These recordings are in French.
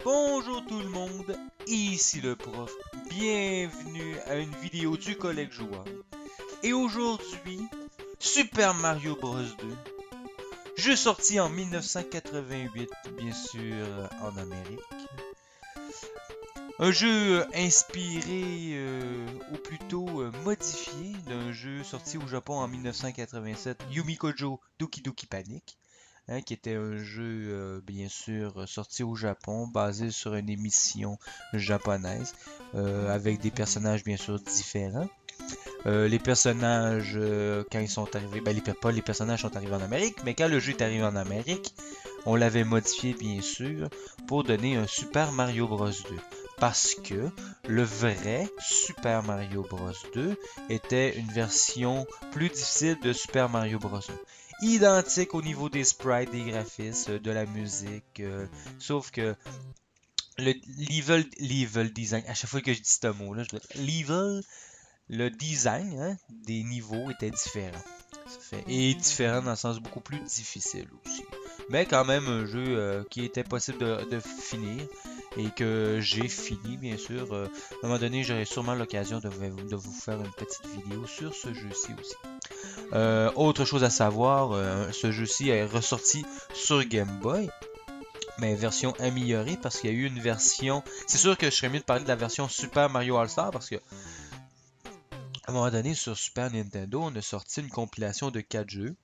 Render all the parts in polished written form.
Bonjour tout le monde, ici le prof. Bienvenue à une vidéo du collègue joueur. Et aujourd'hui, Super Mario Bros 2. Jeu sorti en 1988, bien sûr, en Amérique. Un jeu inspiré, ou plutôt modifié, d'un jeu sorti au Japon en 1987, Yumikojo Doki Doki Panic. Qui était un jeu, bien sûr, sorti au Japon, basé sur une émission japonaise, avec des personnages, bien sûr, différents. Les personnages, quand ils sont arrivés, ben, pas les personnages sont arrivés en Amérique, mais quand le jeu est arrivé en Amérique, on l'avait modifié, bien sûr, pour donner un Super Mario Bros 2. Parce que le vrai Super Mario Bros 2 était une version plus difficile de Super Mario Bros 1. Identique au niveau des sprites, des graphismes, de la musique, sauf que le level design, à chaque fois que je dis ce mot-là, le design, hein, des niveaux était différent. Et différent dans le sens beaucoup plus difficile aussi. Mais quand même un jeu qui était possible de finir et que j'ai fini, bien sûr. À un moment donné, j'aurai sûrement l'occasion de vous faire une petite vidéo sur ce jeu-ci aussi. Autre chose à savoir, ce jeu-ci est ressorti sur Game Boy, mais version améliorée parce qu'il y a eu une version. C'est sûr que je serais mieux de parler de la version Super Mario All-Star parce que à un moment donné, sur Super Nintendo, on a sorti une compilation de 4 jeux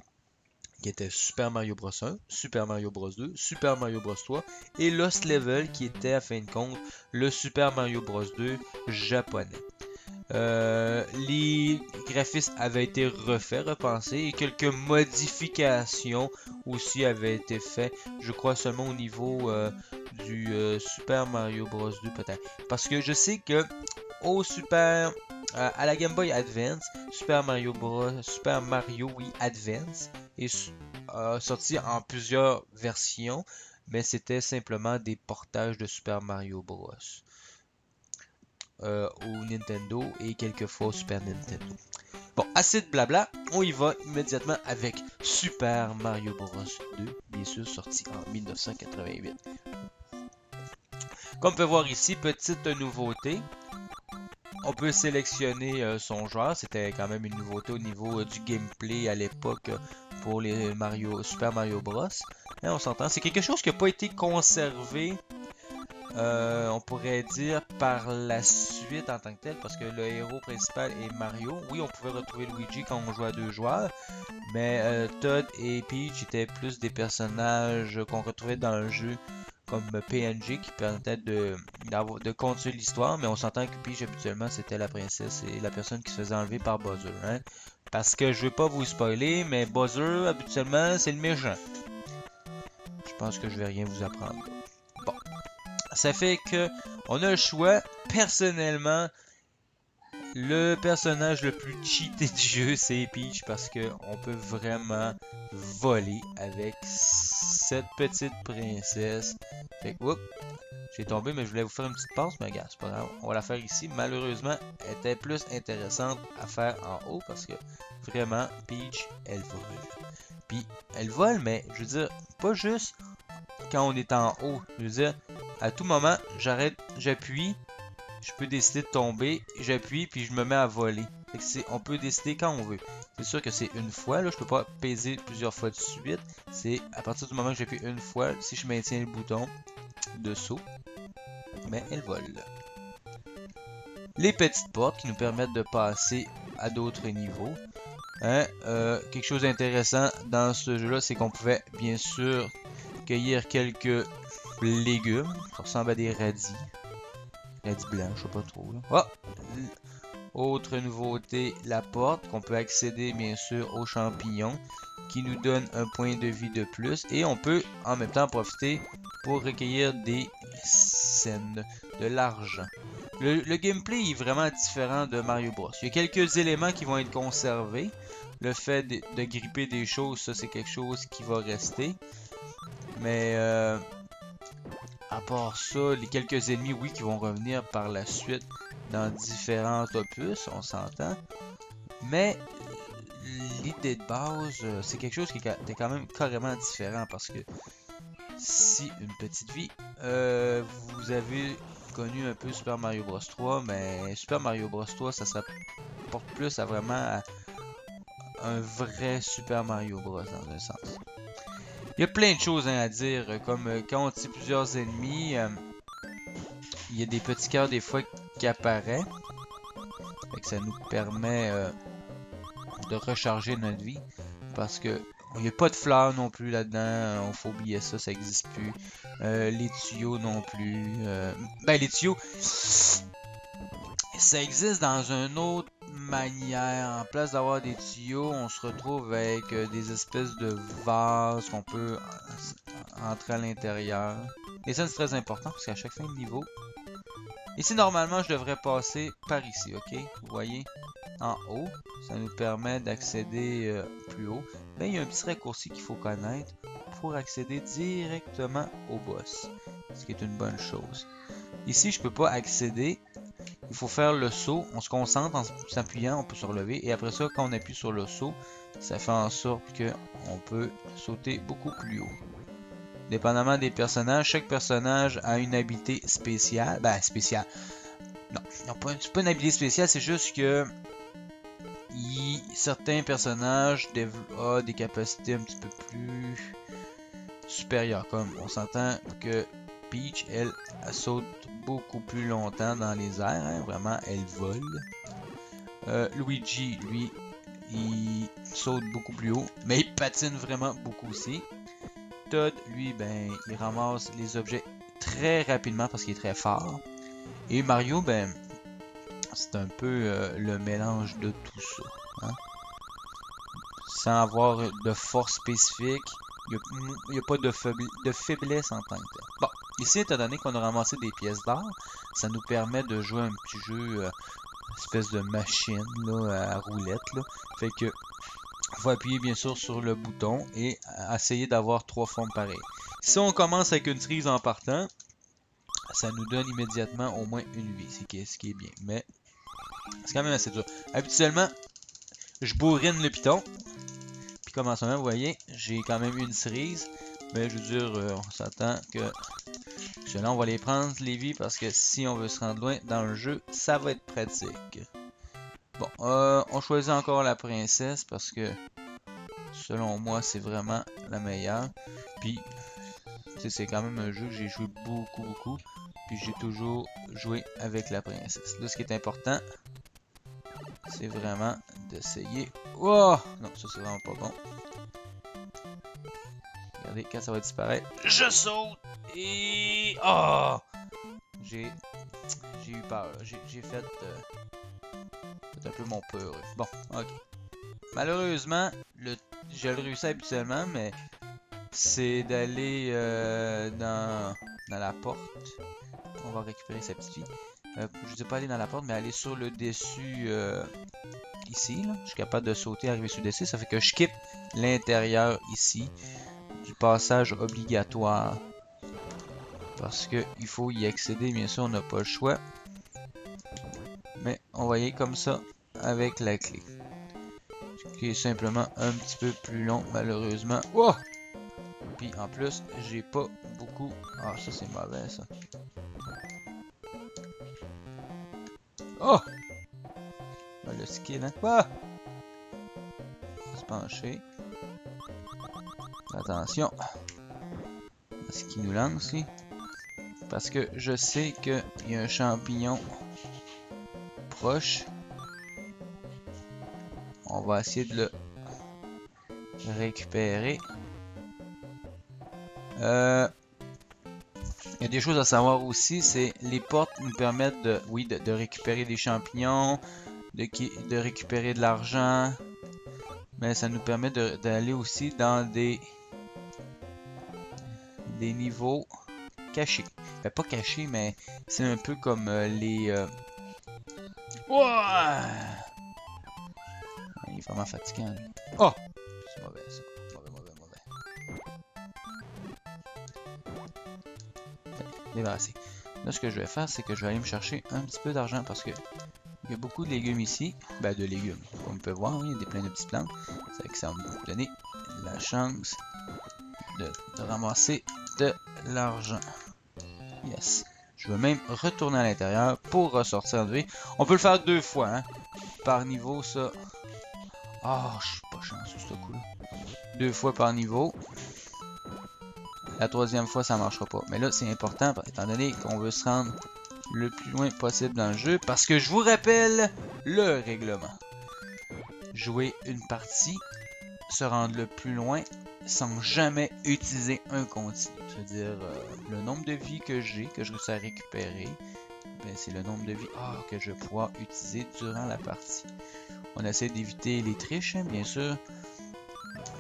qui étaient Super Mario Bros 1, Super Mario Bros 2, Super Mario Bros 3 et Lost Level qui était à fin de compte le Super Mario Bros 2 japonais. Les graphismes avaient été refaits, repensés et quelques modifications aussi avaient été faites, je crois seulement au niveau du Super Mario Bros 2 peut-être. Parce que je sais que au à la Game Boy Advance, Super Mario oui, Advance est sorti en plusieurs versions, mais c'était simplement des portages de Super Mario Bros. Au Nintendo et quelquefois au Super Nintendo. Bon, assez de blabla, on y va immédiatement avec Super Mario Bros 2, bien sûr sorti en 1988. Comme on peut voir ici, petite nouveauté. On peut sélectionner son joueur, c'était quand même une nouveauté au niveau du gameplay à l'époque pour les Super Mario Bros. Hein, on s'entend, c'est quelque chose qui n'a pas été conservé, on pourrait dire par la suite en tant que tel, parce que le héros principal est Mario. Oui, on pouvait retrouver Luigi quand on jouait à 2 joueurs, mais Todd et Peach étaient plus des personnages qu'on retrouvait dans le jeu comme PNG qui permettait de continuer l'histoire, mais on s'entend que Peach habituellement c'était la princesse et la personne qui se faisait enlever par Bowser. Hein? Parce que je veux pas vous spoiler, mais Bowser habituellement c'est le méchant. Je pense que je vais rien vous apprendre. Bon, ça fait que on a le choix. Personnellement, le personnage le plus cheaté du jeu, c'est Peach parce que on peut vraiment voler avec cette petite princesse. Fait que, oups, j'ai tombé, mais je voulais vous faire une petite passe, mais regarde, c'est pas grave, on va la faire ici. Malheureusement, elle était plus intéressante à faire en haut parce que vraiment, Peach, elle vole. Puis, elle vole, mais je veux dire, pas juste quand on est en haut. Je veux dire, à tout moment, j'arrête, j'appuie. Je peux décider de tomber, j'appuie, puis je me mets à voler. On peut décider quand on veut. C'est sûr que c'est une fois, là, je peux pas peser plusieurs fois de suite. C'est à partir du moment que j'appuie une fois, si je maintiens le bouton de saut, mais elle vole. Les petites portes qui nous permettent de passer à d'autres niveaux. Hein, quelque chose d'intéressant dans ce jeu-là, c'est qu'on pouvait bien sûr cueillir quelques légumes. Ça ressemble à des radis. Radis blanc, je sais pas trop. Là. Oh! Autre nouveauté, la porte qu'on peut accéder bien sûr aux champignons qui nous donne un point de vie de plus et on peut en même temps profiter pour recueillir des scènes, de l'argent. Le gameplay est vraiment différent de Mario Bros. Il y a quelques éléments qui vont être conservés. Le fait de gripper des choses, ça c'est quelque chose qui va rester. Mais à part ça, les quelques ennemis, oui, qui vont revenir par la suite dans différents opus, on s'entend. Mais l'idée de base, c'est quelque chose qui était quand même carrément différent parce que Si une petite vie. Vous avez connu un peu Super Mario Bros 3, mais Super Mario Bros 3, ça se rapporte plus à vraiment un vrai Super Mario Bros dans un sens. Il y a plein de choses hein, à dire, comme quand on tue plusieurs ennemis, il y a des petits cœurs des fois qui apparaissent. Fait que ça nous permet de recharger notre vie. Parce que il n'y a pas de fleurs non plus là-dedans. On faut oublier ça, ça n'existe plus. Les tuyaux non plus. Ben les tuyaux, ça existe dans une autre manière. En place d'avoir des tuyaux, on se retrouve avec des espèces de vases qu'on peut entrer à l'intérieur. Et ça c'est très important parce qu'à chaque fin de niveau, ici normalement je devrais passer par ici, ok? Vous voyez? En haut, ça nous permet d'accéder plus haut. Mais il y a un petit raccourci qu'il faut connaître pour accéder directement au boss, ce qui est une bonne chose. Ici, je peux pas accéder. Il faut faire le saut. On se concentre en s'appuyant, on peut se relever. Et après ça, quand on appuie sur le saut, ça fait en sorte qu'on peut sauter beaucoup plus haut. Dépendamment des personnages, chaque personnage a une habilité spéciale. Ben, spéciale. Non, c'est pas une habilité spéciale, c'est juste que certains personnages ont des capacités un petit peu plus supérieures. Comme on s'entend que Peach, elle saute beaucoup plus longtemps dans les airs. Hein, vraiment, elle vole. Luigi, lui, il saute beaucoup plus haut. Mais il patine vraiment beaucoup aussi. Todd, lui, ben, il ramasse les objets très rapidement parce qu'il est très fort. Et Mario, ben, c'est un peu le mélange de tout ça. Hein? Sans avoir de force spécifique, il n'y a pas de faiblesse en tant que tel. Bon, ici, étant donné qu'on a ramassé des pièces d'or, ça nous permet de jouer un petit jeu, espèce de machine là, à roulette. Là. Fait que, faut appuyer bien sûr sur le bouton et essayer d'avoir 3 formes pareilles. Si on commence avec une cerise en partant, ça nous donne immédiatement au moins une vie, ce qui est bien. Mais c'est quand même assez dur. Habituellement, je bourrine le piton. Puis comme en ce moment, vous voyez, j'ai quand même une cerise. Mais je veux dire, on s'attend que ceux-là, on va les prendre, les vies, parce que si on veut se rendre loin dans le jeu, ça va être pratique. Bon, on choisit encore la princesse parce que selon moi, c'est vraiment la meilleure. Puis, c'est quand même un jeu que j'ai joué beaucoup. Puis j'ai toujours joué avec la princesse. Là, ce qui est important, c'est vraiment d'essayer. Oh! Non, ça c'est vraiment pas bon. Regardez, quand ça va disparaître, je saute! Et... Oh! J'ai eu peur. J'ai fait un peu mon peur. Bon, ok. Malheureusement, je le réussis habituellement, mais c'est d'aller dans la porte. On va récupérer sa petite fille. Je ne dis pas aller dans la porte, mais aller sur le dessus ici. Là. Je suis capable de sauter, arriver sur le dessus. Ça fait que je quitte l'intérieur ici du passage obligatoire. Parce qu'il faut y accéder, bien sûr, on n'a pas le choix. Mais on va y aller comme ça avec la clé. Ce qui est simplement un petit peu plus long, malheureusement. Oh! Puis en plus, j'ai pas beaucoup... Ah, ça c'est mauvais, ça. Oh! Le skill, hein? Ah! Se pencher. Attention. À ce qu'il nous lance, lui. Parce que je sais qu'il y a un champignon proche. On va essayer de le récupérer. Il y a des choses à savoir aussi, c'est les portes nous permettent de, oui, de récupérer des champignons, de récupérer de l'argent, mais ça nous permet d'aller aussi dans des niveaux cachés. Enfin, pas cachés, mais c'est un peu comme les... Ouah! Il est vraiment fatigant. Lui. Oh! C'est mauvais ça. Mauvais. Débarrassé. Là, ce que je vais faire, c'est que je vais aller me chercher un petit peu d'argent parce que il y a beaucoup de légumes ici. Ben, de légumes. Comme on peut voir, oui, il y a plein de petites plantes. Ça fait que ça va me donner la chance de ramasser de l'argent. Yes. Je veux même retourner à l'intérieur pour ressortir de vie. On peut le faire 2 fois, hein. Par niveau, ça. Ah, oh, je suis pas chanceux ce coup-là. 2 fois par niveau. La 3e fois, ça marchera pas. Mais là, c'est important, étant donné qu'on veut se rendre le plus loin possible dans le jeu. Parce que je vous rappelle le règlement. Jouer une partie, se rendre le plus loin sans jamais utiliser un continu. C'est-à-dire le nombre de vies que j'ai, que je réussis à récupérer, ben, c'est le nombre de vies que je vais pouvoir utiliser durant la partie. On essaie d'éviter les triches, hein, bien sûr.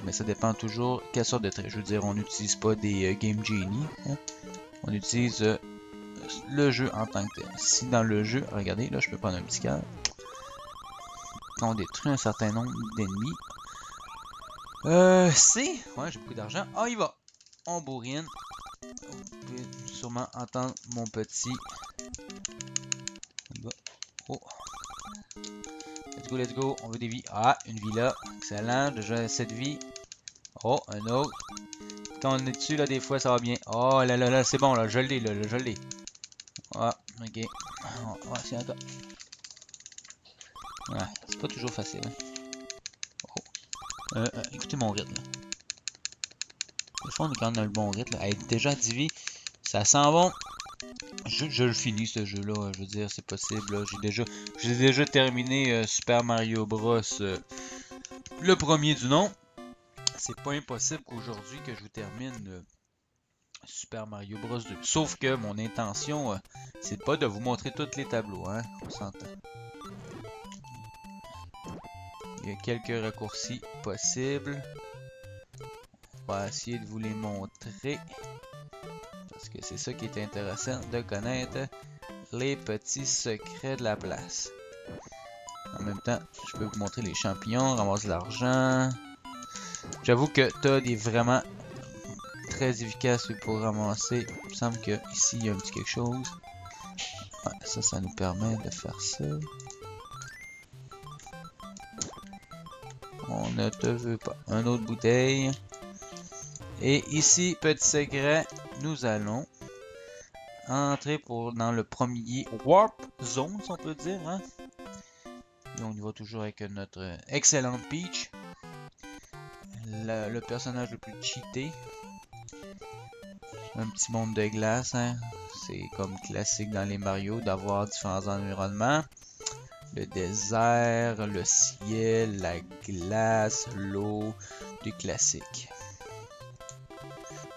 Mais ça dépend toujours quelle sorte de triche. Je veux dire, on n'utilise pas des Game Genie. Hein. On utilise le jeu en tant que tel. Si dans le jeu, regardez, là je peux prendre un petit cœur. Quand on détruit un certain nombre d'ennemis. Ouais, j'ai beaucoup d'argent. On y va. On bourrine. Vous pouvez sûrement entendre mon petit. On y va. Oh. Let's go. On veut des vies. Ah, une vie là. Excellent. Déjà 7 vies. Oh, un autre. Quand on est dessus, là, des fois, ça va bien. Oh là là là, c'est bon, là. Je l'ai, là. Je l'ai. Ah, ok. Oh, c'est encore. Ouais, c'est pas toujours facile. Hein. Oh. Écoutez mon rythme. Là. Le fond, on est quand même dans le bon rythme. Là. Déjà 10 vies. Ça sent bon. Je le finis ce jeu-là, je veux dire, c'est possible. J'ai déjà terminé Super Mario Bros. Le premier du nom. C'est pas impossible qu'aujourd'hui que je vous termine Super Mario Bros 2. Sauf que mon intention, c'est pas de vous montrer tous les tableaux, hein, on s'entend. Il y a quelques raccourcis possibles. On va essayer de vous les montrer. Parce que c'est ça qui est intéressant de connaître les petits secrets de la place. En même temps, je peux vous montrer les champignons, ramasser de l'argent. J'avoue que t'as des vraiment très efficaces pour ramasser. Il me semble que ici il y a un petit quelque chose. Ouais, ça nous permet de faire ça. On ne te veut pas. Un autre bouteille. Et ici, petit secret, nous allons entrer dans le premier Warp Zone, si on peut dire. Hein? Et on y va toujours avec notre excellente Peach. Le personnage le plus cheaté. Un petit monde de glace. Hein? C'est comme classique dans les Mario d'avoir différents environnements. Le désert, le ciel, la glace, l'eau, des classiques.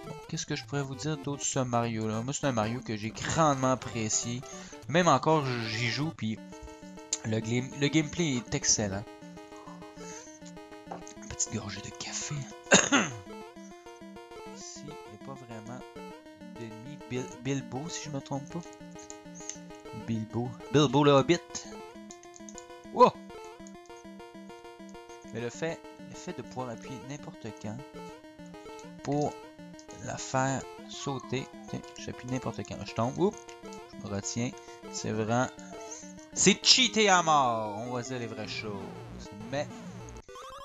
Bon, qu'est-ce que je pourrais vous dire d'autre sur ce Mario là? Moi c'est un Mario que j'ai grandement apprécié. Même encore j'y joue puis le gameplay est excellent. Une petite gorgée de café. Ici, il n'y a pas vraiment d'ennemi. Bilbo si je me trompe pas. Bilbo le Hobbit. Wow! Mais le fait de pouvoir appuyer n'importe quand pour la faire sauter. J'appuie n'importe quand. Je tombe. Oups! Je me retiens. C'est vraiment. C'est cheaté à mort! On va dire les vraies choses. Mais.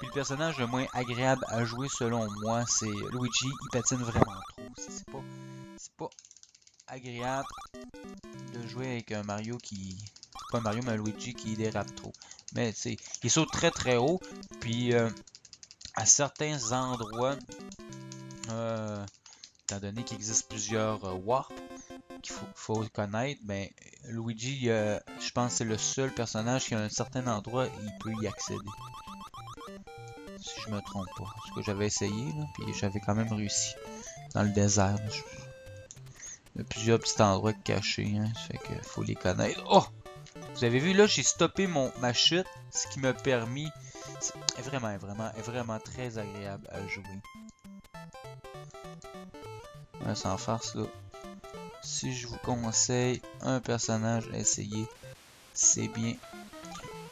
Puis le personnage le moins agréable à jouer selon moi, c'est Luigi. Il patine vraiment trop. C'est pas agréable de jouer avec un Mario qui. Pas un Mario, mais un Luigi qui dérape trop. Mais tu sais, il saute très très haut. Puis à certains endroits, étant donné qu'il existe plusieurs warps qu'il faut connaître, ben Luigi, je pense que c'est le seul personnage qui à un certain endroit, il peut y accéder. Si je me trompe pas. Parce que j'avais essayé, là, puis j'avais quand même réussi. Dans le désert. Il y a plusieurs petits endroits cachés, hein, ça fait qu'il faut les connaître. Oh! Vous avez vu, là, j'ai stoppé ma chute, ce qui m'a permis... est vraiment très agréable à jouer. Ouais, sans farce, là. Si je vous conseille un personnage à essayer, c'est bien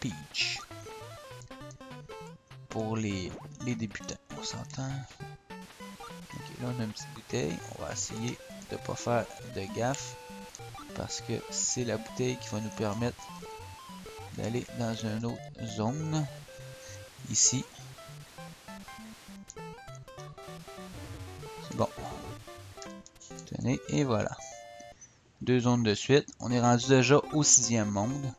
Peach. Pour les débutants, on s'entend. Ok, là, on a une petite bouteille. On va essayer de pas faire de gaffe. Parce que c'est la bouteille qui va nous permettre d'aller dans une autre zone. Ici. C'est bon. Tenez, et voilà. 2 zones de suite. On est rendu déjà au 6e monde,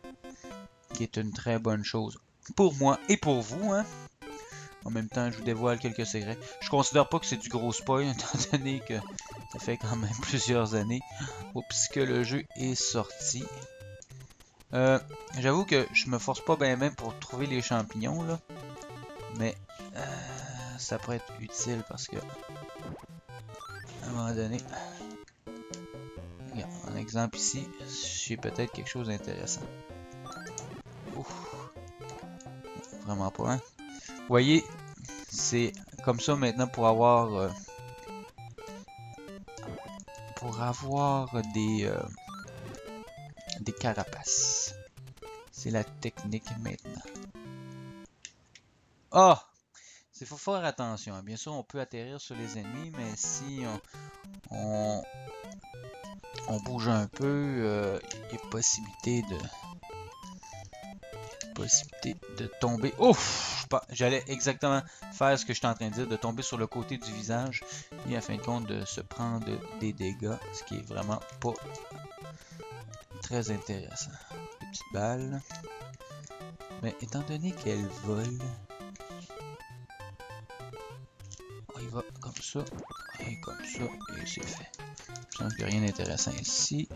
qui est une très bonne chose pour moi et pour vous, hein. En même temps, je vous dévoile quelques secrets. Je considère pas que c'est du gros spoil, étant donné que ça fait quand même plusieurs années que le jeu est sorti. J'avoue que je me force pas bien même pour trouver les champignons, là. Mais ça pourrait être utile parce que à un moment donné, regarde, un exemple ici, j'ai peut-être quelque chose d'intéressant. Vraiment pas, hein? Vous voyez, c'est comme ça maintenant pour avoir des carapaces. C'est la technique maintenant. Ah! Il faut faire attention. Bien sûr, on peut atterrir sur les ennemis, mais si on bouge un peu, il y a possibilité de tomber. Ouf! J'allais exactement faire ce que j'étais en train de dire, de tomber sur le côté du visage et à fin de compte de se prendre des dégâts, ce qui est vraiment pas très intéressant. Des petites balles. Mais étant donné qu'elle vole, on y va comme ça, et comme ça, et c'est fait. Je pense qu'il n'y a rien d'intéressant ici.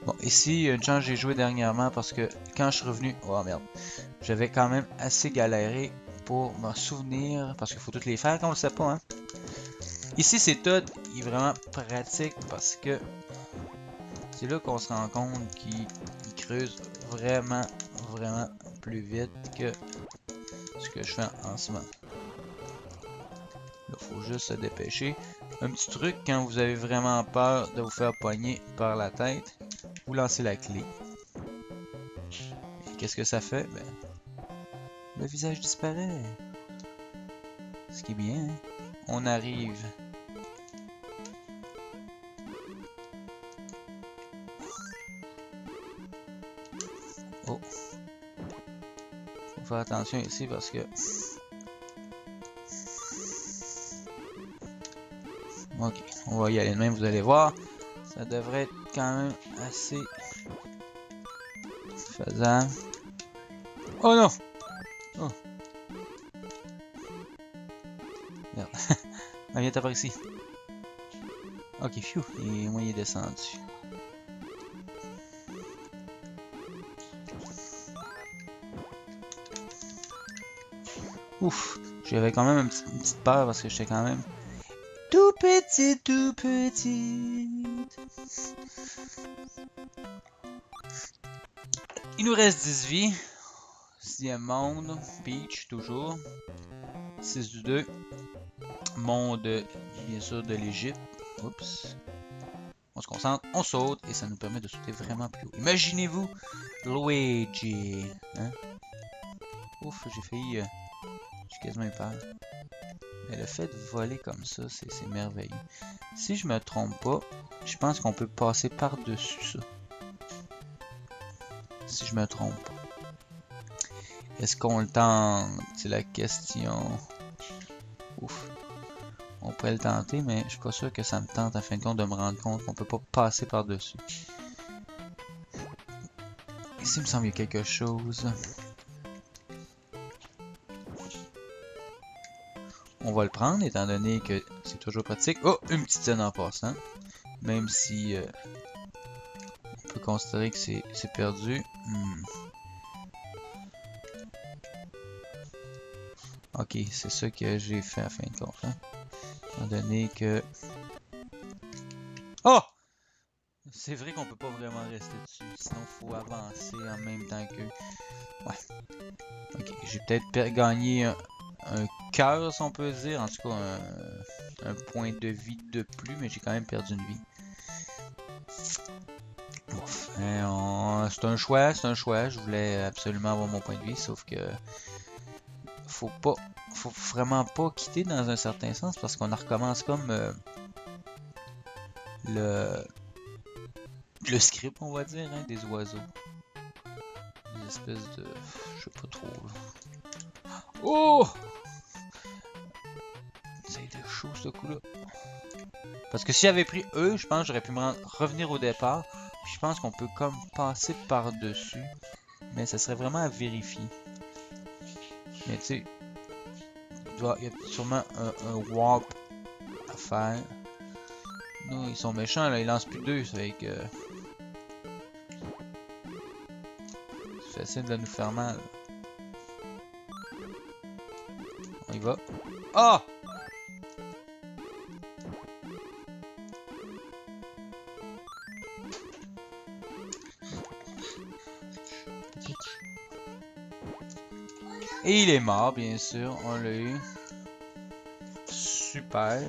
Bon, ici, une chance j'ai joué dernièrement parce que quand je suis revenu... Oh merde. J'avais quand même assez galéré pour m'en souvenir parce qu'il faut toutes les faire quand on le sait pas, hein. Ici, c'est Todd. Il est vraiment pratique parce que c'est là qu'on se rend compte qu'il creuse vraiment plus vite que ce que je fais en ce moment. Là, faut juste se dépêcher. Un petit truc, quand vous avez vraiment peur de vous faire pogner par la tête, vous lancez la clé. Et qu'est-ce que ça fait? Ben, le visage disparaît. Ce qui est bien, hein? On arrive. Oh. Faut faire attention ici parce que... Ok, on va y aller de même, vous allez voir. Ça devrait être quand même assez faisable. Oh non! Oh! Merde. Ah, viens par ici. Ok, phew, et moi il est descendu. Ouf, j'avais quand même une petite peur parce que j'étais quand même tout petit. Il nous reste 10 vies. 6e monde, Peach toujours. 6 du 2. Monde, bien sûr, de l'Égypte. Oups. On se concentre, on saute et ça nous permet de sauter vraiment plus haut. Imaginez-vous Luigi. Hein? Ouf, j'ai failli... j'ai quasiment eu peur. Mais le fait de voler comme ça, c'est merveilleux. Si je me trompe pas, je pense qu'on peut passer par-dessus ça. Si je me trompe pas. Est-ce qu'on le tente? C'est la question. Ouf. On pourrait le tenter, mais je suis pas sûr que ça me tente à fin de compte de me rendre compte qu'on peut pas passer par-dessus. Ici, il me semble qu'il y a quelque chose. On va le prendre, étant donné que c'est toujours pratique. Oh, une petite scène en passant. Même si on peut considérer que c'est perdu. Ok, c'est ça que j'ai fait à fin de compte. Hein. Étant donné que... Oh! C'est vrai qu'on peut pas vraiment rester dessus. Sinon, il faut avancer en même temps que... Ouais. Ok, j'ai peut-être gagné un cœur, si on peut dire. En tout cas, un point de vie de plus, mais j'ai quand même perdu une vie. Bon, c'est un choix, Je voulais absolument avoir mon point de vie, sauf que faut vraiment pas quitter dans un certain sens parce qu'on recommence comme le script, on va dire, hein, des oiseaux. Des espèces de... je sais pas trop. Là. Oh! C'est de chaud ce coup-là. Parce que si j'avais pris eux, je pense que j'aurais pu revenir au départ. Puis je pense qu'on peut comme passer par-dessus. Mais ça serait vraiment à vérifier. Mais tu sais, il y a sûrement un warp à faire. Non, ils sont méchants là, ils lancent plus d'eux, ça fait que... c'est facile de nous faire mal. On y va. Ah! Et il est mort, bien sûr, on l'a eu. Super.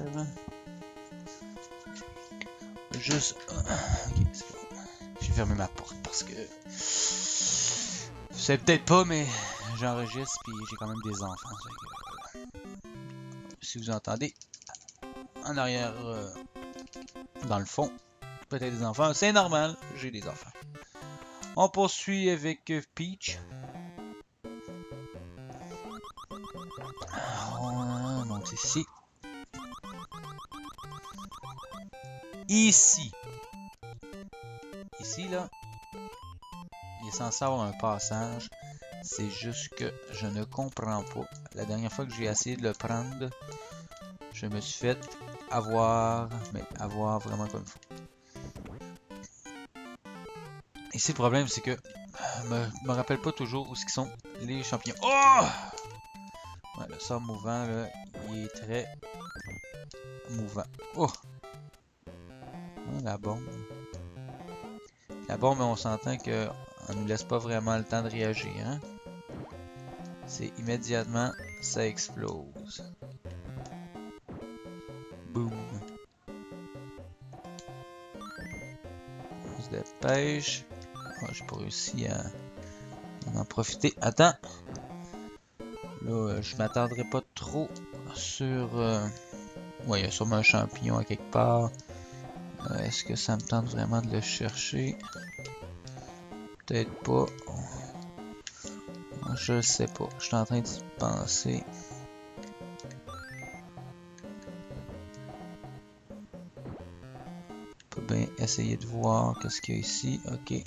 Juste... Ok, c'est bon. J'ai fermé ma porte parce que... Vous savez peut-être pas, mais j'enregistre puis j'ai quand même des enfants. Si vous entendez en arrière, dans le fond, peut-être des enfants, c'est normal, j'ai des enfants. On poursuit avec Peach. On monte ici. Ici, là, il est censé avoir un passage. C'est juste que je ne comprends pas. La dernière fois que j'ai essayé de le prendre, je me suis fait avoir, mais avoir vraiment comme il faut. Ici, le problème, c'est que je me rappelle pas toujours où sont les champignons. Oh! Ouais, le sort mouvant, là, il est très mouvant. Oh! La bombe. La bombe, on s'entend que on nous laisse pas vraiment le temps de réagir, hein? C'est immédiatement, ça explose. Boum. On se dépêche. Oh, j'ai pas réussi à en profiter. Attends! Là, je m'attendrai pas trop sur... Ouais, il y a sûrement un champignon à quelque part. Est-ce que ça me tente vraiment de le chercher? Peut-être pas. Je sais pas. Je suis en train d'y penser. On peut bien essayer de voir qu'est-ce qu'il y a ici. Ok.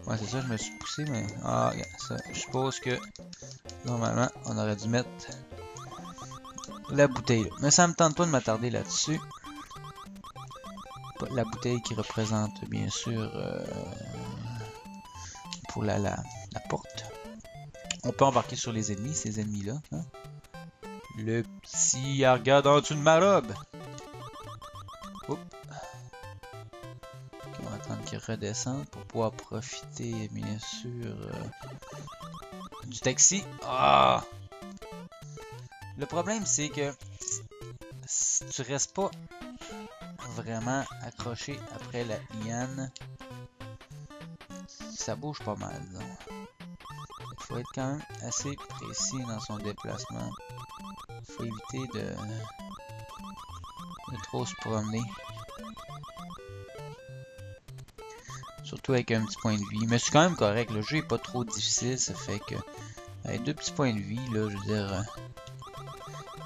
Ouais, c'est ça, je me suis poussé, mais... Ah, ça, je suppose que... Normalement, on aurait dû mettre... la bouteille là. Mais ça me tente pas de m'attarder là-dessus. La bouteille qui représente, bien sûr... pour la porte. On peut embarquer sur les ennemis, ces ennemis-là. Hein? Le petit... regarde en dessous de ma robe! Oups. On va attendre qu'il redescende pour pouvoir profiter, bien sûr, du taxi. Ah! Le problème, c'est que si tu restes pas vraiment accroché après la liane, ça bouge pas mal, disons. Il faut être quand même assez précis dans son déplacement. Il faut éviter de trop se promener. Surtout avec un petit point de vie. Mais c'est quand même correct. Le jeu est pas trop difficile. Ça fait que avec 2 petits points de vie, là, je veux dire...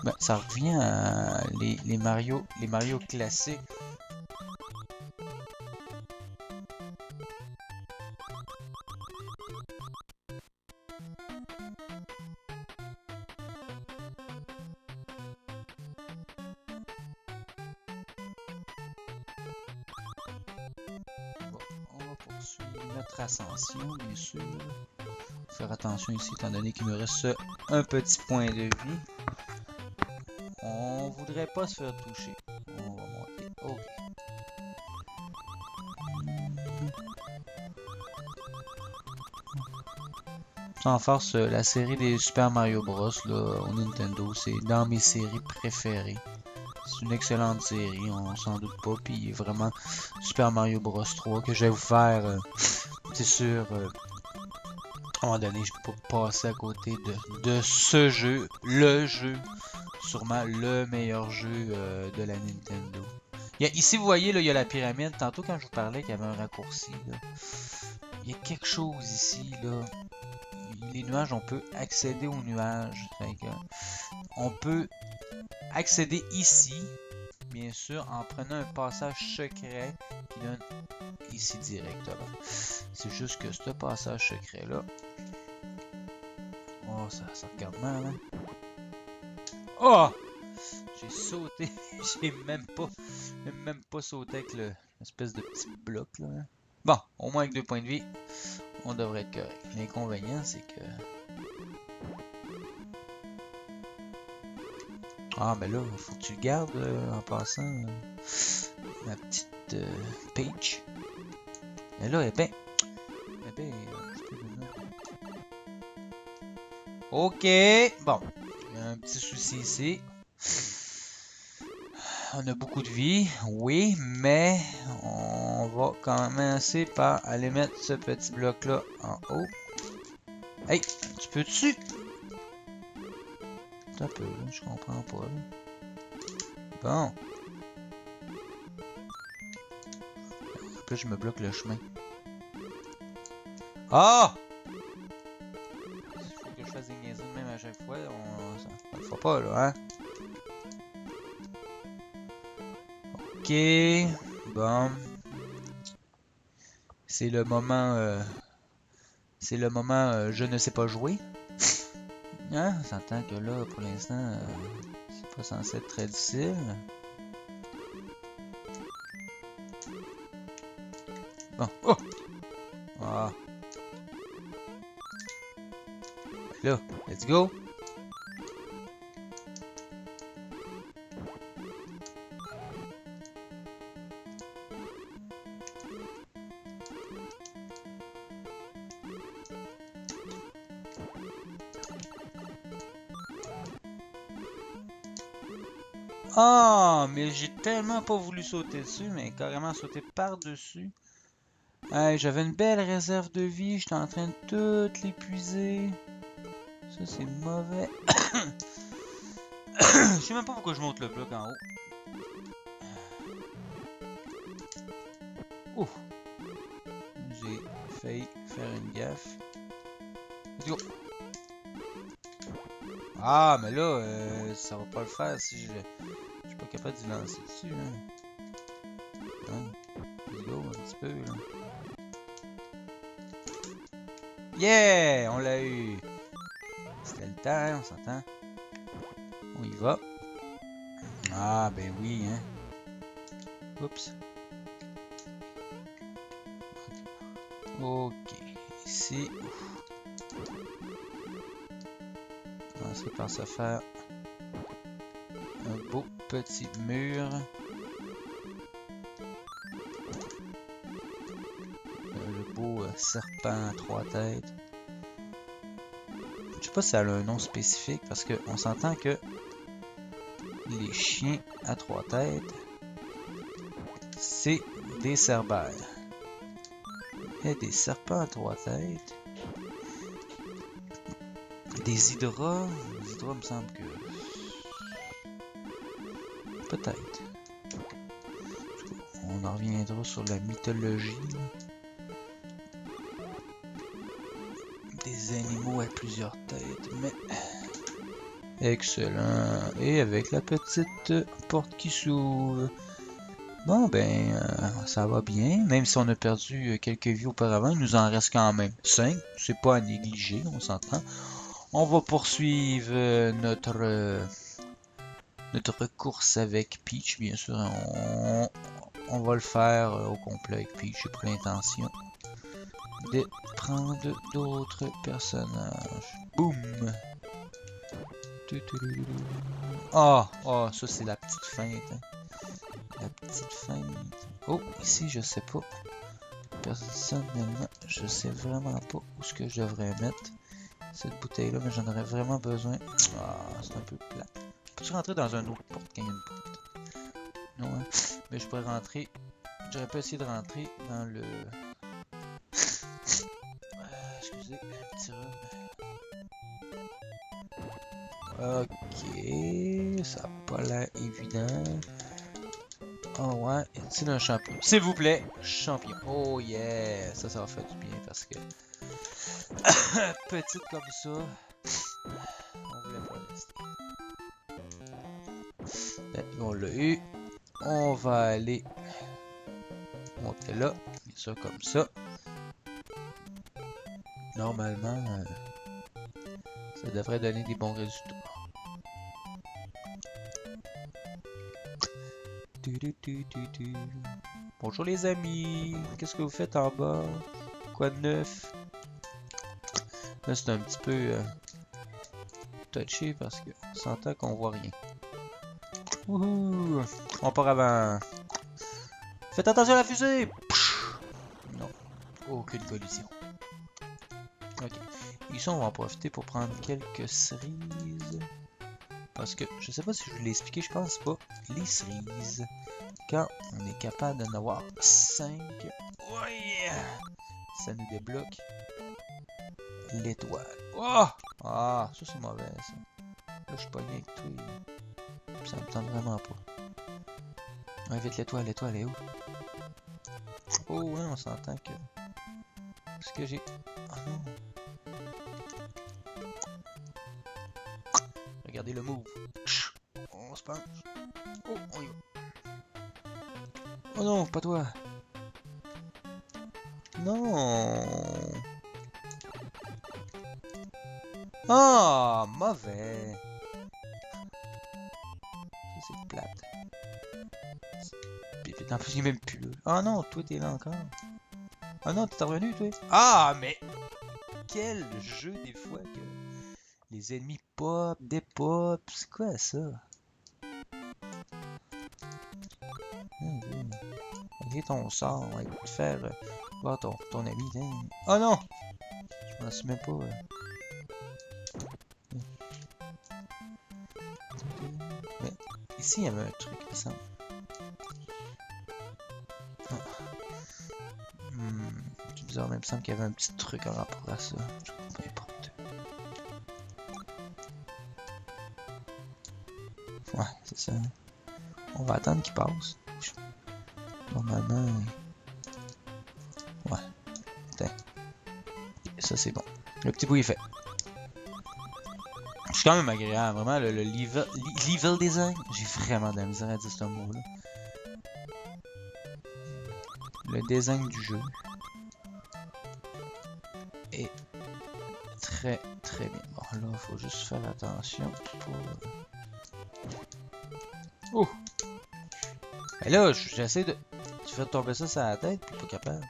ben, ça revient à les Mario classiques. Notre ascension, bien sûr. Faire attention ici, étant donné qu'il nous reste un petit point de vie. On voudrait pas se faire toucher. On va monter. Ok. En farce, la série des Super Mario Bros. Là, au Nintendo, c'est dans mes séries préférées. C'est une excellente série, on s'en doute pas. Puis vraiment, Super Mario Bros 3 que j'ai offert, c'est sûr, à un moment donné, je peux pas passer à côté de ce jeu, le jeu, sûrement le meilleur jeu de la Nintendo. Ici, vous voyez, là, il y a la pyramide. Tantôt, quand je vous parlais qu'il y avait un raccourci, là, il y a quelque chose ici, là. Les nuages, on peut accéder aux nuages. Fait que, on peut accéder ici, bien sûr, en prenant un passage secret qui donne ici directement. C'est juste que ce passage secret-là... Oh, ça regarde mal, hein? Oh! J'ai sauté. J'ai même pas sauté avec l'espèce de petit bloc, là. Hein? Bon, au moins avec 2 points de vie, on devrait être correct. L'inconvénient, c'est que... Ah, ben là, faut que tu le gardes en passant ma petite Peach. Et là, un petit peu de note. Ok, bon, il y a un petit souci ici. On a beaucoup de vie, oui, mais on va commencer par aller mettre ce petit bloc-là en haut. Hey, tu peux dessus? Un peu, là, je comprends pas. Là. Bon. Après, je me bloque le chemin. Ah! Il faut que je fasse des niaiseries même à chaque fois. On le fera pas, là, hein? Ok. Bon. C'est le moment... c'est le moment je ne sais pas jouer. Hein? On s'entend que là, pour l'instant, c'est pas censé être très difficile. Bon. Oh! Ah. Là, let's go! Ah, mais j'ai tellement pas voulu sauter dessus, mais carrément sauter par-dessus. Hey, j'avais une belle réserve de vie, j'étais en train de tout l'épuiser. Ça, c'est mauvais. Je sais même pas pourquoi je monte le bloc en haut. Ouf! J'ai failli faire une gaffe. Let's go! Ah, mais là, ça va pas le faire si je suis pas capable d'y lancer dessus. Hein. Let's go, un petit peu, là. Yeah! On l'a eu! C'était le temps, hein, on s'entend. On y va. Ah, ben oui, hein. Oups. Ok, ici. Commencer par se faire un beau petit mur. Le beau serpent à 3 têtes. Je sais pas si ça a un nom spécifique parce qu'on s'entend que les chiens à 3 têtes, c'est des cerbères. Et des serpents à 3 têtes. Des hydras. Les hydras me semble que... Peut-être. On en reviendra sur la mythologie. Des animaux à plusieurs têtes, mais... Excellent. Et avec la petite porte qui s'ouvre. Bon, ben, ça va bien. Même si on a perdu quelques vies auparavant, il nous en reste quand même 5. C'est pas à négliger, on s'entend. On va poursuivre notre course avec Peach, bien sûr. On va le faire au complet avec Peach. J'ai pas l'intention de prendre d'autres personnages. Boum! Ah, oh, ça c'est la petite feinte. Hein. La petite feinte. Oh, ici, je sais pas. Personnellement, je sais vraiment pas où ce que je devrais mettre cette bouteille-là, mais j'en aurais vraiment besoin. Ah, c'est un peu plat. Peux-tu rentrer dans un autre porte quand il y a une porte? Non, hein? Mais je pourrais rentrer. J'aurais pas essayé de rentrer dans le... excusez, un petit rhum. Ok, ça n'a pas l'air évident. Oh ouais, c'est un champion. S'il vous plaît, champion. Oh yeah, ça va faire du bien parce que petite comme ça, on voulait pas rester. On l'a eu. On va aller monter là, et ça comme ça. Normalement, ça devrait donner des bons résultats. Bonjour les amis, qu'est-ce que vous faites en bas? Quoi de neuf? Là c'est un petit peu touché parce que on s'entend qu'on voit rien. Wouhou! On part avant. Faites attention à la fusée! Non, aucune collision. Ok, ici on va en profiter pour prendre quelques cerises. Parce que, je sais pas si je vous l'ai expliqué, je pense pas. Les cerises, quand on est capable d'en avoir 5, ouais, ça nous débloque l'étoile. Oh! Ah, ça c'est mauvais ça. Là je suis pogné avec toi. Ça me tente vraiment pas. Ouais, vite l'étoile est où? Oh ouais, on s'entend que... Est-ce que j'ai... Ah non. Regardez le move. On se penche. Oh, on y va. Oh non, pas toi. Non. Ah, mauvais. Ça c'est plate. Puis en plus il est même plus là. Ah non, toi t'es là encore. Ah non, t'es revenu toi. Ah mais quel jeu des fois que les ennemis pop, des pop, c'est quoi ça? Ok, ton sort, on va te faire voir ton ami. Oh non! Je m'en suis même pas. Mais ici il y avait un truc, il me semble. C'est bizarre, mais il me semble qu'il y avait un petit truc en rapport à ça. Peu importe. Ouais, c'est ça. On va attendre qu'il passe. Normalement... Ouais. Tiens. Ça, c'est bon. Le petit bout est fait. C'est quand même agréable. Vraiment, le level design, j'ai vraiment de la misère à dire ce mot-là. Le design du jeu est très très bien. Bon, là, il faut juste faire attention pour... Oh! Et là, j'essaie de faire tomber ça sur la tête, puis pas capable.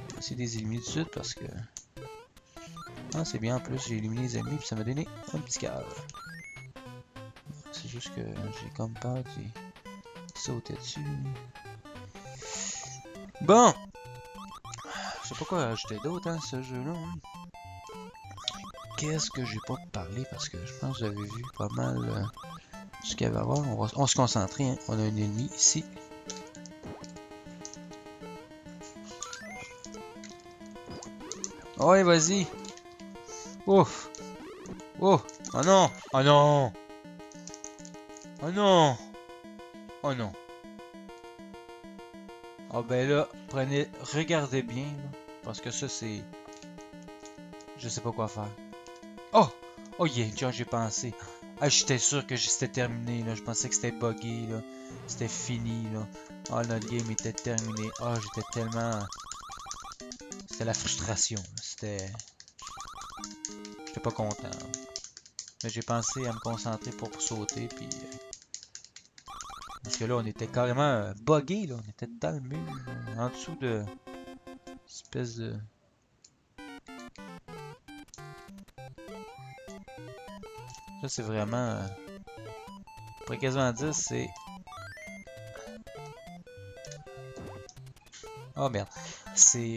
Je vais essayer de les éliminer tout de suite parce que... Ah, c'est bien en plus, j'ai éliminé les ennemis, puis ça m'a donné un petit cœur. C'est juste que j'ai comme peur d'y sauter dessus. Bon! Je sais pas quoi ajouter d'autre, hein, ce jeu-là. Hein. Qu'est-ce que j'ai pas parlé parce que je pense que vous avez vu pas mal ce qu'il y avait à voir. On va se concentrer, hein. On a un ennemi ici. Ouais, vas-y. Ouf. Oh. Oh non. Oh non. Oh non. Oh non. Ah ben là, regardez bien, là, parce que ça c'est... Je sais pas quoi faire. Oh! Oh yeah, tiens, j'ai pensé. Ah, j'étais sûr que c'était terminé, là. Je pensais que c'était buggé, là. C'était fini, là. Ah, notre game était terminé. Ah, j'étais tellement... C'était la frustration. C'était... J'étais pas content. Mais j'ai pensé à me concentrer pour sauter, puis... Parce que là, on était carrément buggé, là. On était dans le mur, là, en dessous de... Espèce de... Ça, c'est vraiment... Après quasiment 10, c'est... Oh merde. C'est...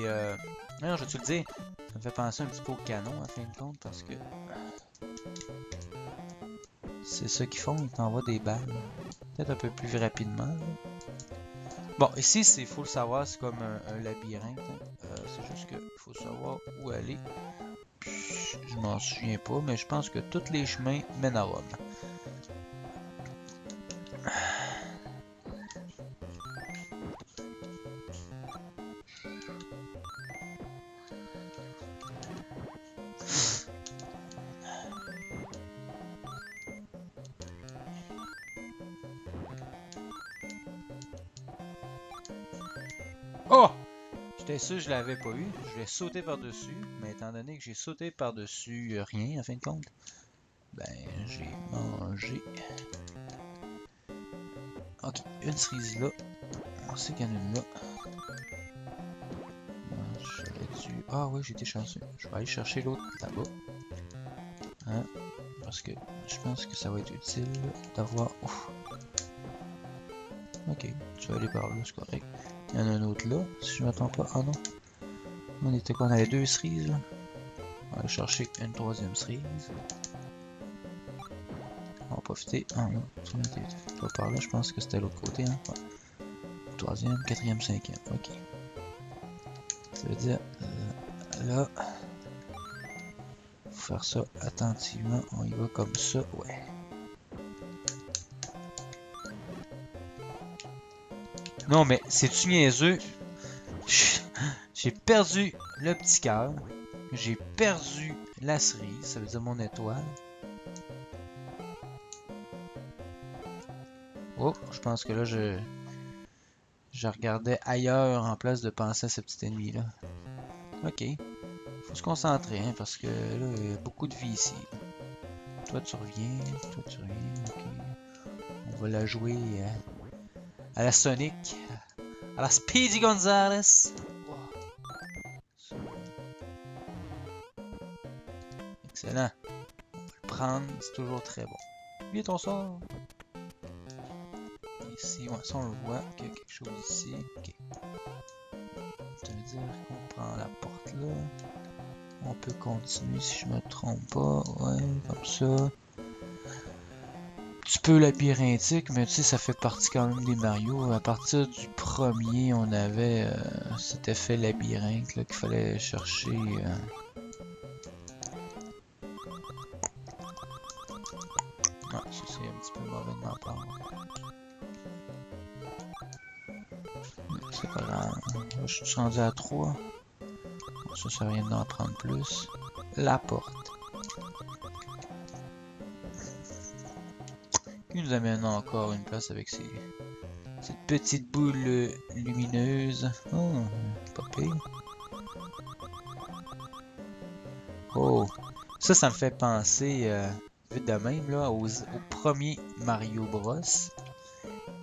Non, je vais te le dire. Ça me fait penser un petit peu au canon, en fin de compte, parce que... C'est ça qu'ils font, ils t'envoient des balles. Peut-être un peu plus rapidement. Là. Bon, ici, il faut le savoir, c'est comme un labyrinthe. Hein. C'est juste qu'il faut savoir où aller. Je m'en souviens pas, mais je pense que tous les chemins mènent à Rome. Oh! J'étais sûr que je l'avais pas eu. Je vais sauter par-dessus. Mais étant donné que j'ai sauté par-dessus rien, en fin de compte, ben, j'ai mangé. Ok, une cerise là. On sait qu'il y en a une là. J'aurais dû... Ah ouais, j'ai été chanceux. Je vais aller chercher l'autre là-bas. Hein? Parce que je pense que ça va être utile d'avoir... Ok, tu vas aller par là, c'est correct. Il y en a un autre là, si je ne m'attends pas. Ah non. On était quoi? On avait deux cerises là. On va aller chercher une troisième cerise. On va profiter. Ah non, tu n'étais pas par là, je pense que c'était l'autre côté. Hein? Ouais. Troisième, quatrième, cinquième. Ok. Ça veut dire là. Faut faire ça attentivement. On y va comme ça. Ouais. Non, mais c'est-tu niaiseux? J'ai perdu le petit cœur. J'ai perdu la cerise. Ça veut dire mon étoile. Oh, je pense que là, je regardais ailleurs en place de penser à ce petit ennemi-là. Ok. Faut se concentrer, hein, parce que là, il y a beaucoup de vie ici. Toi, tu reviens. Toi, tu reviens. Ok. On va la jouer à la Sonic. À la Speedy Gonzales. Wow. Excellent. On va le prendre. C'est toujours très bon. Viens ton sort. Ici, ouais, ça on le voit qu'il y a quelque chose ici. Ok. Ça veut dire qu'on prend la porte là. On peut continuer si je me trompe pas. Ouais, comme ça. Un petit peu labyrinthique, mais tu sais, ça fait partie quand même des Mario. À partir du premier, on avait cet effet labyrinthe là qu'il fallait chercher. Ah, ça c'est un petit peu mauvais de ma part. C'est pas grave. Là, je suis rendu à 3. Ça sert à rien d'en prendre plus. La porte. Qui nous amène encore une place avec cette petite boule lumineuse. Oh, pas pire. Oh, ça me fait penser, vite de même, là, au premier Mario Bros.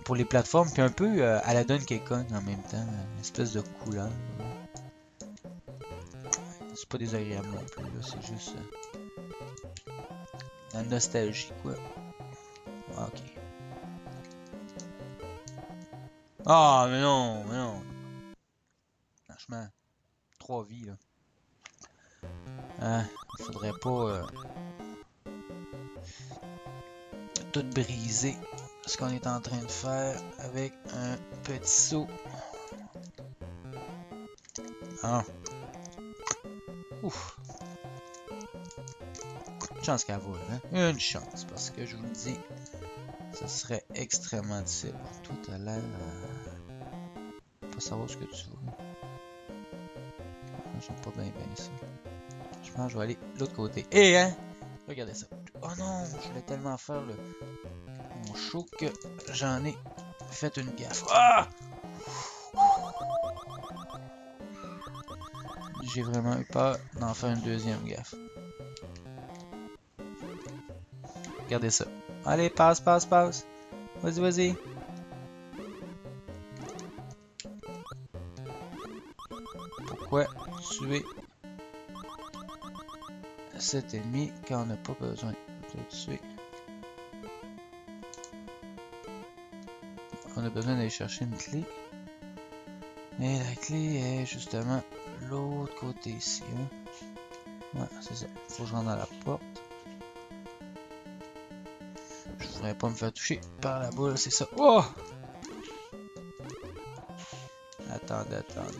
Pour les plateformes, puis un peu à la Donkey Kong en même temps. Une espèce de couleur. C'est pas désagréable non plus, là, c'est juste la nostalgie, quoi. Ah, ok. Ah, mais non, mais non. Franchement, 3 vies, là. Hein, faudrait pas tout briser ce qu'on est en train de faire avec un petit saut. Ah. Ouf. Une chance qu'elle vole, hein? Une chance, parce que je vous le dis, ça serait extrêmement difficile. Toi, t'as l'air pas savoir ce que tu veux. J'aime pas bien ça. Je pense que je vais aller de l'autre côté. Et hein? Regardez ça. Oh non, je voulais tellement faire mon show que j'en ai fait une gaffe. Ah! J'ai vraiment eu peur d'en faire une deuxième gaffe. Regardez ça. Allez, passe, passe, passe. Vas-y, vas-y. Pourquoi tuer cet ennemi quand on n'a pas besoin de le tuer? On a besoin d'aller chercher une clé. Et la clé est justement l'autre côté ici. Hein? Ouais, c'est ça. Faut que je rentre dans la porte. Je voudrais pas me faire toucher par la boule, c'est ça. Oh! Attendez, attendez.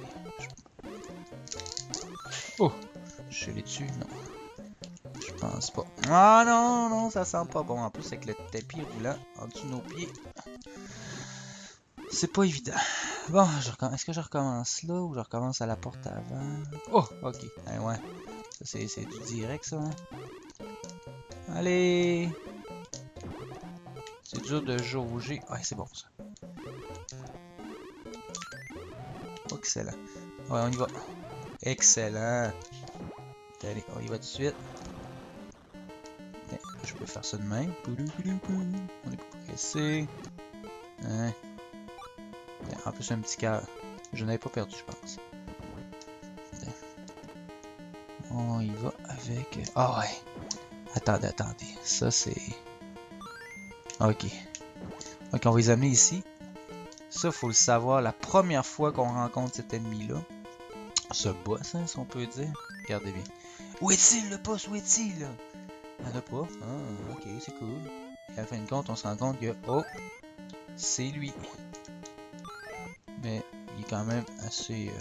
Oh! Je suis allé dessus? Non. Je pense pas. Ah non, non, ça sent pas bon. En plus, avec le tapis roulant en dessous de nos pieds. C'est pas évident. Bon, est-ce que je recommence là ou je recommence à la porte avant? Oh, ok. Ah, ouais. Ça, c'est du direct, ça. Hein? Allez! C'est dur de jauger. Ouais, c'est bon, ça. Ok. excellent. Ouais, on y va. Excellent. Allez, on y va tout de suite. Okay, je peux faire ça de même. On est pas pressé. Hein? En plus, un petit cœur. Je n'avais pas perdu, je pense. On y va avec... Ah ouais. Attendez. Ça, c'est... Ok. Ok, on va les amener ici. Ça, faut le savoir. La première fois qu'on rencontre cet ennemi-là, ce boss, hein, si on peut dire. Regardez bien. Où est-il, le boss? Où est-il? Il n'y en a pas. Ah, ok, c'est cool. Et à la fin de compte, on se rend compte que... Oh! C'est lui. Mais il est quand même assez...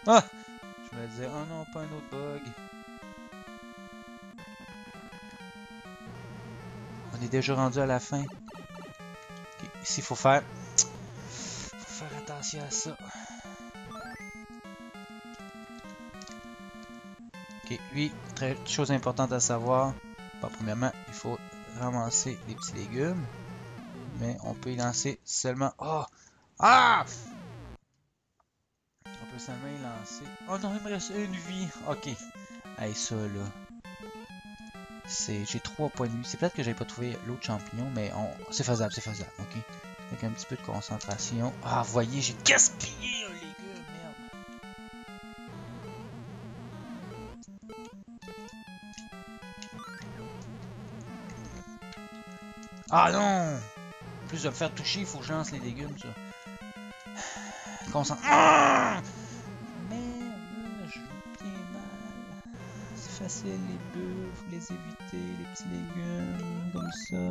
Ah! Je me disais, oh non, pas un autre bug. On est déjà rendu à la fin. Okay, ici, il faut faire attention à ça. Ok, lui, chose importante à savoir. Bon, premièrement, il faut ramasser les petits légumes. Mais on peut y lancer seulement... Oh! Ah! On peut seulement y lancer... Oh non, il me reste une vie. Ok. Hey, ça, là... J'ai 3 points de vie. C'est peut-être que j'avais pas trouvé l'autre champignon, mais c'est faisable, ok? Avec un petit peu de concentration. Ah, voyez, j'ai gaspillé un légume, merde! Ah non! En plus de me faire toucher, il faut que je lance les légumes, ça. Concentre... Ah! Merde, je joue bien mal. C'est facile, les bœufs, faut les éviter, les petits légumes, comme ça.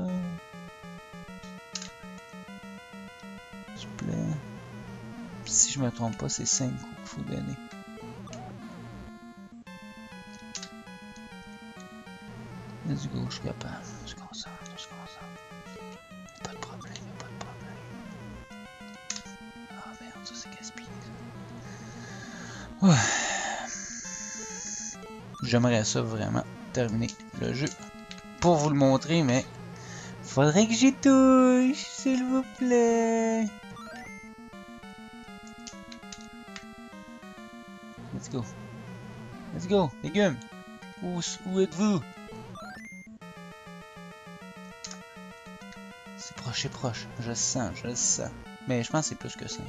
S'il vous plaît. Si je me trompe pas, c'est 5 coups qu'il faut donner. Let's go, je suis capable. Je concentre. Pas de problème. Ah merde, ça c'est gaspillé. Ouais. J'aimerais ça vraiment terminer le jeu pour vous le montrer, mais faudrait que j'y touche, s'il vous plaît. Let's go, légumes. Où êtes-vous? C'est proche. Je le sens. Mais je pense que c'est plus que ça.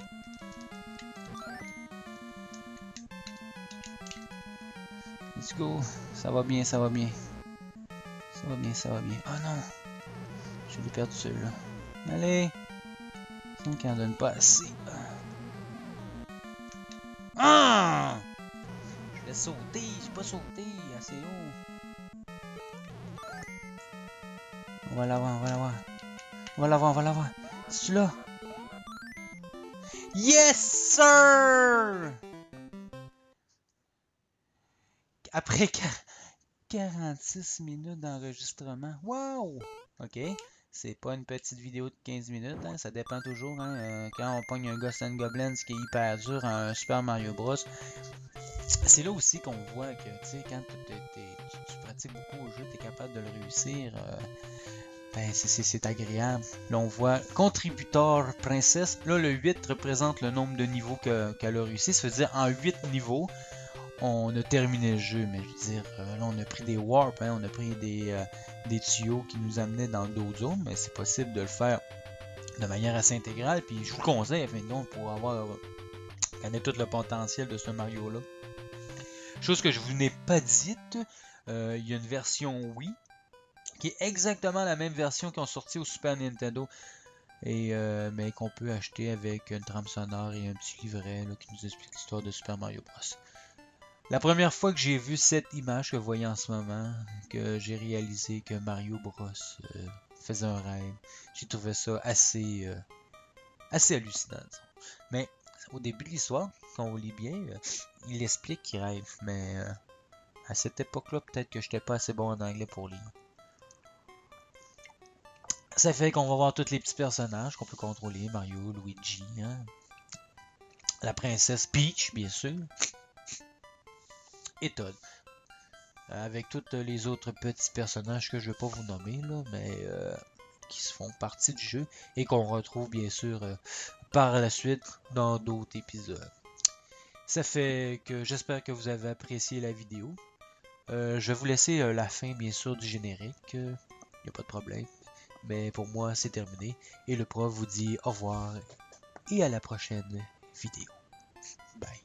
Let's go. Ça va bien. Oh non. Je l'ai perdu celui-là. Allez. Il qu'il en donne pas assez. Ah! Je vais sauter. J'ai pas sauté assez haut. On va l'avoir. C'est là. Yes, sir! Après 46 minutes d'enregistrement. Wow! Ok. C'est pas une petite vidéo de 15 minutes, hein, ça dépend toujours. Hein, quand on pogne un Ghosts and Goblins qui est hyper dur en un Super Mario Bros, c'est là aussi qu'on voit que quand tu pratiques beaucoup au jeu, tu es capable de le réussir. Ben, c'est agréable. Là, on voit contributeur princesse. Là, le 8 représente le nombre de niveaux qu'elle a réussi. Ça veut dire en 8 niveaux, on a terminé le jeu. Mais je veux dire, là, on a pris des warps, hein, on a pris des tuyaux qui nous amenaient dans d'autres zones. Mais c'est possible de le faire de manière assez intégrale. Puis je vous le conseille, à fin de compte, pour connaître tout le potentiel de ce Mario-là. Chose que je vous n'ai pas dite, il y a une version Wii qui est exactement la même version qu'ils ont sorti au Super Nintendo, mais qu'on peut acheter avec une trame sonore et un petit livret là, qui nous explique l'histoire de Super Mario Bros. La première fois que j'ai vu cette image que vous voyez en ce moment, que j'ai réalisé que Mario Bros faisait un rêve, j'ai trouvé ça assez hallucinant. Disons. Mais au début de l'histoire, quand on lit bien, il explique qu'il rêve, mais à cette époque-là, peut-être que je n'étais pas assez bon en anglais pour lire. Ça fait qu'on va voir tous les petits personnages qu'on peut contrôler. Mario, Luigi, hein? La princesse Peach, bien sûr. Et Todd. Avec tous les autres petits personnages que je ne vais pas vous nommer, là, mais qui se font partie du jeu. Et qu'on retrouve bien sûr par la suite dans d'autres épisodes. Ça fait que j'espère que vous avez apprécié la vidéo. Je vais vous laisser la fin, bien sûr, du générique. Il n'y a pas de problème. Mais pour moi, c'est terminé. Et le prof vous dit au revoir et à la prochaine vidéo. Bye.